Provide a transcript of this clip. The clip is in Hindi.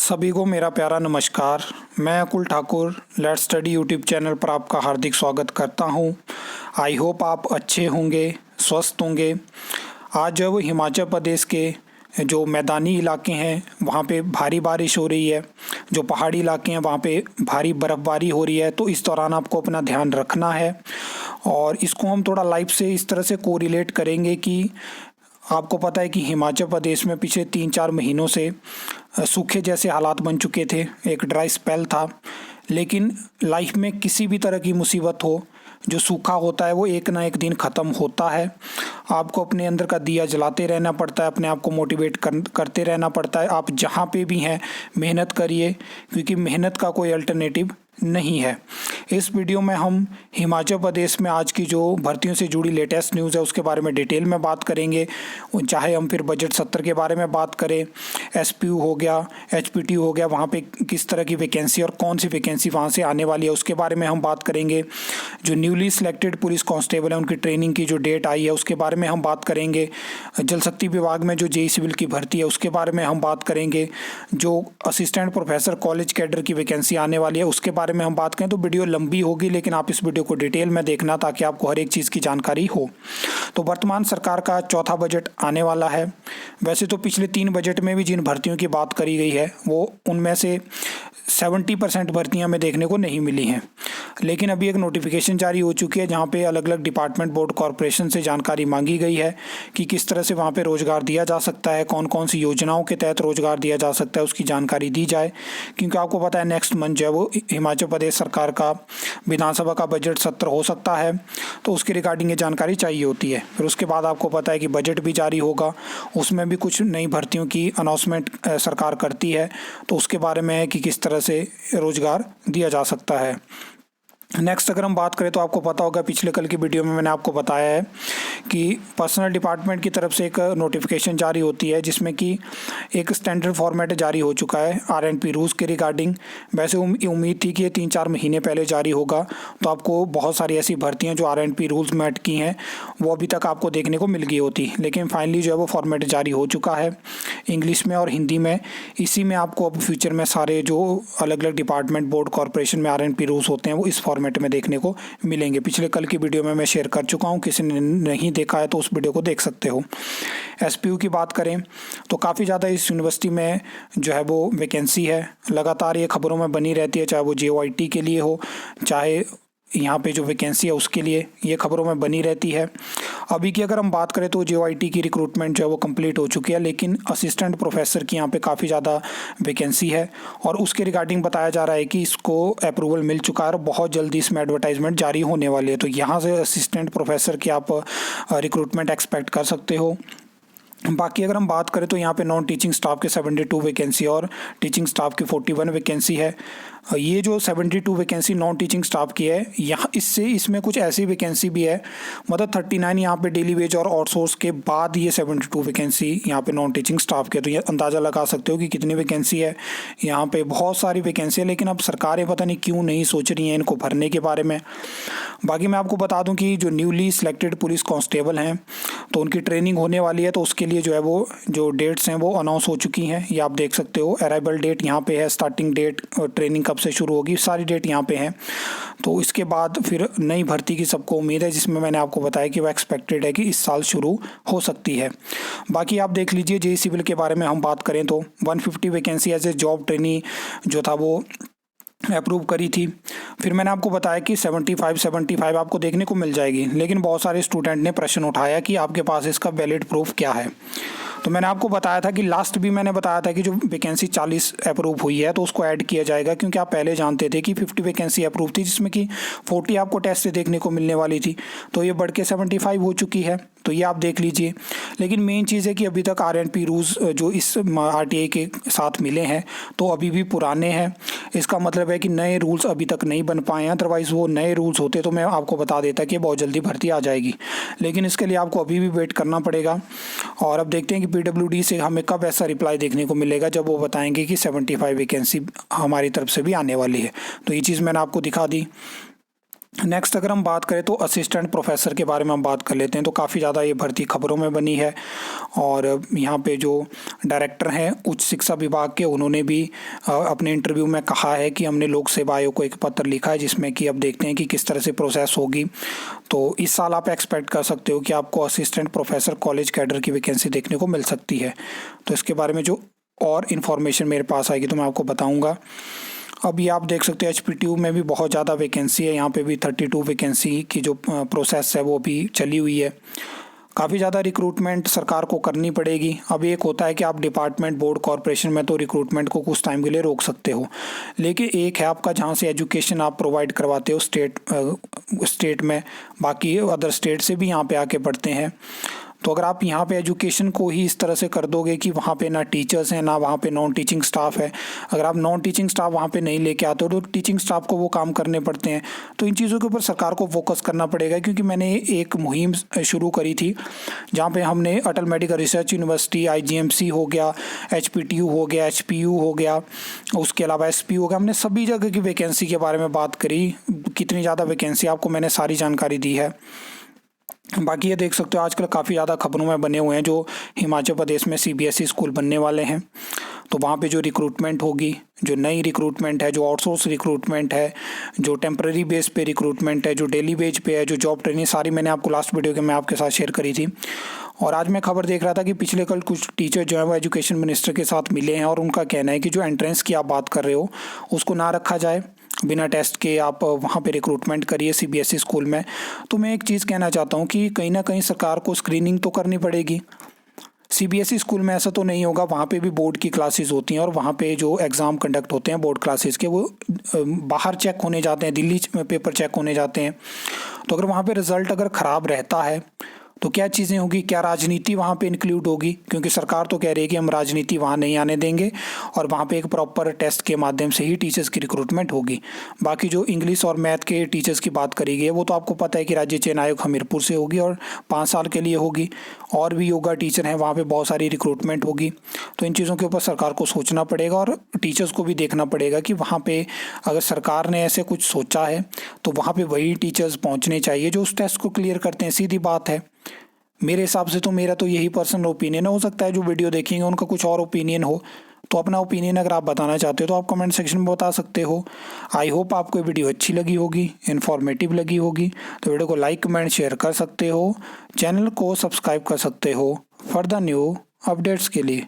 सभी को मेरा प्यारा नमस्कार। मैं Akul Thakur let's study YouTube channel पर आपका हार्दिक स्वागत करता हूं। आई होप आप अच्छे होंगे, स्वस्थ होंगे। आज जब हिमाचल प्रदेश के जो मैदानी इलाके हैं वहाँ पे भारी बारिश हो रही है, जो पहाड़ी इलाके हैं वहाँ पे भारी बर्फ़बारी हो रही है, तो इस दौरान आपको अपना ध्यान रखना है। और इसको हम थोड़ा लाइफ से इस तरह से कोरिलेट करेंगे कि आपको पता है कि हिमाचल प्रदेश में पिछले 3-4 महीनों से सूखे जैसे हालात बन चुके थे, एक ड्राई स्पेल था। लेकिन लाइफ में किसी भी तरह की मुसीबत हो, जो सूखा होता है वो एक ना एक दिन ख़त्म होता है। आपको अपने अंदर का दिया जलाते रहना पड़ता है, अपने आप को मोटिवेट करते रहना पड़ता है। आप जहाँ पे भी हैं मेहनत करिए, क्योंकि मेहनत का कोई अल्टरनेटिव नहीं है। इस वीडियो में हम हिमाचल प्रदेश में आज की जो भर्तियों से जुड़ी लेटेस्ट न्यूज़ है उसके बारे में डिटेल में बात करेंगे। चाहे हम फिर बजट सत्र के बारे में बात करें, एसपीयू हो गया, एचपीटी हो गया, वहाँ पे किस तरह की वैकेंसी और कौन सी वैकेंसी वहाँ से आने वाली है उसके बारे में हम बात करेंगे। जो न्यूली सिलेक्टेड पुलिस कांस्टेबल है उनकी ट्रेनिंग की जो डेट आई है उसके बारे में हम बात करेंगे। जल शक्ति विभाग में जो जेई सिविल की भर्ती है उसके बारे में हम बात करेंगे। जो असिस्टेंट प्रोफेसर कॉलेज कैडर की वैकेंसी आने वाली है उसके बारे में हम बात करें। तो वीडियो लंबी होगी, लेकिन आप इस वीडियो को डिटेल में देखना ताकि आपको हर एक चीज़ की जानकारी हो। तो वर्तमान सरकार का चौथा बजट आने वाला है। वैसे तो पिछले 3 बजट में भी जिन भर्तियों की बात करी गई है वो उनमें से 70% भर्तियां हमें देखने को नहीं मिली हैं। लेकिन अभी एक नोटिफिकेशन जारी हो चुकी है जहां पे अलग अलग डिपार्टमेंट, बोर्ड, कॉरपोरेशन से जानकारी मांगी गई है कि किस तरह से वहां पे रोजगार दिया जा सकता है, कौन कौन सी योजनाओं के तहत रोजगार दिया जा सकता है, उसकी जानकारी दी जाए। क्योंकि आपको पता है नेक्स्ट मंथ जो है वो हिमाचल प्रदेश सरकार का विधानसभा का बजट सत्र हो सकता है, तो उसके रिगार्डिंग ये जानकारी चाहिए होती है। फिर उसके बाद आपको पता है कि बजट भी जारी होगा, उसमें भी कुछ नई भर्तियों की अनाउंसमेंट सरकार करती है, तो उसके बारे में है कि किस तरह से रोजगार दिया जा सकता है। नेक्स्ट अगर हम बात करें तो आपको पता होगा पिछले कल की वीडियो में मैंने आपको बताया है कि पर्सनल डिपार्टमेंट की तरफ से एक नोटिफिकेशन जारी होती है जिसमें कि एक स्टैंडर्ड फॉर्मेट जारी हो चुका है आरएनपी रूल्स के रिगार्डिंग। वैसे उम्मीद थी कि ये 3-4 महीने पहले जारी होगा, तो आपको बहुत सारी ऐसी भर्तियां जो आरएनपी रूल्स में अटकी हैं वो अभी तक आपको देखने को मिल गई होती, लेकिन फाइनली जो है वो फॉर्मेट जारी हो चुका है इंग्लिश में और हिंदी में। इसी में आपको अब फ्यूचर में सारे जो अलग अलग डिपार्टमेंट, बोर्ड, कॉरपोरेशन में आरएनपी रूल्स होते हैं वो इस फॉर्मेट में देखने को मिलेंगे। पिछले कल की वीडियो में मैं शेयर कर चुका हूं, किसी ने नहीं देखा है तो उस वीडियो को देख सकते हो। एसपीयू की बात करें तो काफ़ी ज़्यादा इस यूनिवर्सिटी में जो है वो वैकेंसी है, लगातार ये खबरों में बनी रहती है, चाहे वो जेओआईटी के लिए हो, चाहे यहाँ पे जो वैकेंसी है उसके लिए ये खबरों में बनी रहती है। अभी की अगर हम बात करें तो जेओआईटी की रिक्रूटमेंट जो है वो कंप्लीट हो चुकी है, लेकिन असिस्टेंट प्रोफेसर की यहाँ पे काफ़ी ज़्यादा वैकेंसी है और उसके रिगार्डिंग बताया जा रहा है कि इसको अप्रूवल मिल चुका है और बहुत जल्दी इसमें एडवर्टाइजमेंट जारी होने वाली है। तो यहाँ से असिस्टेंट प्रोफेसर की आप रिक्रूटमेंट एक्सपेक्ट कर सकते हो। बाकी अगर हम बात करें तो यहाँ पे नॉन टीचिंग स्टाफ के 72 वैकेंसी और टीचिंग स्टाफ की 41 वैकेंसी है। ये जो 72 वैकेंसी नॉन टीचिंग स्टाफ की है, यहाँ इसमें कुछ ऐसी वैकेंसी भी है, मतलब 39 यहाँ पे डेली वेज और आउटसोर्स के बाद ये 72 वैकेंसी यहाँ पे नॉन टीचिंग स्टाफ के। तो ये अंदाज़ा लगा सकते हो कि कितनी वैकेंसी है। यहाँ पे बहुत सारी वैकेंसी है, लेकिन अब सरकारें पता नहीं क्यों नहीं सोच रही हैं इनको भरने के बारे में। बाकी मैं आपको बता दूँ कि जो न्यूली सिलेक्टेड पुलिस कांस्टेबल हैं तो उनकी ट्रेनिंग होने वाली है, तो उसके लिए जो है वो जो डेट्स हैं वो अनाउंस हो चुकी हैं। ये आप देख सकते हो, अराइवल डेट यहाँ पे है, स्टार्टिंग डेट, ट्रेनिंग कब से शुरू होगी, सारी डेट यहाँ पे हैं। तो इसके बाद फिर नई भर्ती की सबको उम्मीद है, जिसमें मैंने आपको बताया कि वो एक्सपेक्टेड है कि इस साल शुरू हो सकती है। बाकी आप देख लीजिए जेई सिविल के बारे में हम बात करें तो 150 vacancy as a job trainee जो था वो अप्रूव करी थी। फिर मैंने आपको बताया कि 75 आपको देखने को मिल जाएगी, लेकिन बहुत सारे स्टूडेंट ने प्रश्न उठाया कि आपके पास इसका वैलिड प्रूफ क्या है। तो मैंने आपको बताया था कि लास्ट भी मैंने बताया था कि जो वैकेंसी 40 अप्रूव हुई है तो उसको ऐड किया जाएगा, क्योंकि आप पहले जानते थे कि 50 वैकेंसी अप्रूव थी जिसमें कि 40 आपको टेस्ट से देखने को मिलने वाली थी, तो ये बढ़ के 75 हो चुकी है। तो ये आप देख लीजिए। लेकिन मेन चीज़ है कि अभी तक आरएनपी रूल्स जो इस आरटीआई के साथ मिले हैं तो अभी भी पुराने हैं। इसका मतलब है कि नए रूल्स अभी तक नहीं बन पाए हैं, अदरवाइज़ वो नए रूल्स होते तो मैं आपको बता देता कि बहुत जल्दी भर्ती आ जाएगी, लेकिन इसके लिए आपको अभी भी वेट करना पड़ेगा। और अब देखते हैं कि पीडब्ल्यूडी से हमें कब ऐसा रिप्लाई देखने को मिलेगा जब वो बताएंगे कि 75 वैकेंसी हमारी तरफ से भी आने वाली है। तो ये चीज़ मैंने आपको दिखा दी। नेक्स्ट अगर हम बात करें तो असिस्टेंट प्रोफेसर के बारे में हम बात कर लेते हैं। तो काफ़ी ज़्यादा ये भर्ती खबरों में बनी है और यहाँ पे जो डायरेक्टर हैं उच्च शिक्षा विभाग के, उन्होंने भी अपने इंटरव्यू में कहा है कि हमने लोक सेवा आयोग को एक पत्र लिखा है जिसमें कि अब देखते हैं कि किस तरह से प्रोसेस होगी। तो इस साल आप एक्सपेक्ट कर सकते हो कि आपको असिस्टेंट प्रोफेसर कॉलेज कैडर की वैकेंसी देखने को मिल सकती है। तो इसके बारे में जो और इन्फॉर्मेशन मेरे पास आएगी तो मैं आपको बताऊँगा। अब ये आप देख सकते हो HPTU में भी बहुत ज़्यादा वैकेंसी है, यहाँ पे भी 32 वैकेंसी की जो प्रोसेस है वो भी चली हुई है। काफ़ी ज़्यादा रिक्रूटमेंट सरकार को करनी पड़ेगी। अब एक होता है कि आप डिपार्टमेंट, बोर्ड, कॉरपोरेशन में तो रिक्रूटमेंट को कुछ टाइम के लिए रोक सकते हो, लेकिन एक है आपका जहाँ से एजुकेशन आप प्रोवाइड करवाते हो स्टेट में, बाकी अदर स्टेट से भी यहाँ पे आके पढ़ते हैं। तो अगर आप यहाँ पे एजुकेशन को ही इस तरह से कर दोगे कि वहाँ पे ना टीचर्स हैं ना वहाँ पे नॉन टीचिंग स्टाफ है, अगर आप नॉन टीचिंग स्टाफ वहाँ पे नहीं लेके आते हो तो टीचिंग स्टाफ को वो काम करने पड़ते हैं। तो इन चीज़ों के ऊपर सरकार को फोकस करना पड़ेगा, क्योंकि मैंने एक मुहिम शुरू करी थी जहाँ पे हमने अटल मेडिकल रिसर्च यूनिवर्सिटी, IGMC हो गया, HPTU हो गया, HPU हो गया, उसके अलावा SP हो गया, हमने सभी जगह की वैकेंसी के बारे में बात करी। कितनी ज़्यादा वैकेंसी आपको मैंने सारी जानकारी दी है। बाकी ये देख सकते हो आजकल काफ़ी ज़्यादा खबरों में बने हुए हैं जो हिमाचल प्रदेश में CBSE स्कूल बनने वाले हैं। तो वहाँ पे जो रिक्रूटमेंट होगी, जो नई रिक्रूटमेंट है, जो आउटसोर्स रिक्रूटमेंट है, जो टेम्पररी बेस पे रिक्रूटमेंट है, जो डेली वेज पे है, जो जॉब ट्रेनिंग, सारी मैंने आपको लास्ट वीडियो के मैं आपके साथ शेयर करी थी। और आज मैं खबर देख रहा था कि पिछले कल कुछ टीचर जो है वो एजुकेशन मिनिस्टर के साथ मिले हैं और उनका कहना है कि जो एंट्रेंस की आप बात कर रहे हो उसको ना रखा जाए, बिना टेस्ट के आप वहाँ पे रिक्रूटमेंट करिए CBSE स्कूल में। तो मैं एक चीज़ कहना चाहता हूँ कि कहीं ना कहीं सरकार को स्क्रीनिंग तो करनी पड़ेगी। CBSE स्कूल में ऐसा तो नहीं होगा, वहाँ पे भी बोर्ड की क्लासेस होती हैं और वहाँ पे जो एग्ज़ाम कंडक्ट होते हैं बोर्ड क्लासेस के, वो बाहर चेक होने जाते हैं, दिल्ली में पेपर चेक होने जाते हैं। तो अगर वहाँ पे रिज़ल्ट अगर ख़राब रहता है तो क्या चीज़ें होगी, क्या राजनीति वहाँ पे इंक्लूड होगी? क्योंकि सरकार तो कह रही है कि हम राजनीति वहाँ नहीं आने देंगे और वहाँ पे एक प्रॉपर टेस्ट के माध्यम से ही टीचर्स की रिक्रूटमेंट होगी। बाकी जो इंग्लिश और मैथ के टीचर्स की बात करी गई है वो तो आपको पता है कि राज्य चयन आयोग हमीरपुर से होगी और 5 साल के लिए होगी। और भी योगा टीचर हैं, वहाँ पर बहुत सारी रिक्रूटमेंट होगी। तो इन चीज़ों के ऊपर सरकार को सोचना पड़ेगा और टीचर्स को भी देखना पड़ेगा कि वहाँ पर अगर सरकार ने ऐसे कुछ सोचा है तो वहाँ पर वही टीचर्स पहुँचने चाहिए जो उस टेस्ट को क्लियर करते हैं। सीधी बात है, मेरे हिसाब से तो मेरा तो यही पर्सनल ओपिनियन है। हो सकता है जो वीडियो देखेंगे उनका कुछ और ओपिनियन हो, तो अपना ओपिनियन अगर आप बताना चाहते हो तो आप कमेंट सेक्शन में बता सकते हो। आई होप आपको वीडियो अच्छी लगी होगी, इन्फॉर्मेटिव लगी होगी। तो वीडियो को लाइक, कमेंट, शेयर कर सकते हो, चैनल को सब्सक्राइब कर सकते हो फॉर द न्यू अपडेट्स के लिए।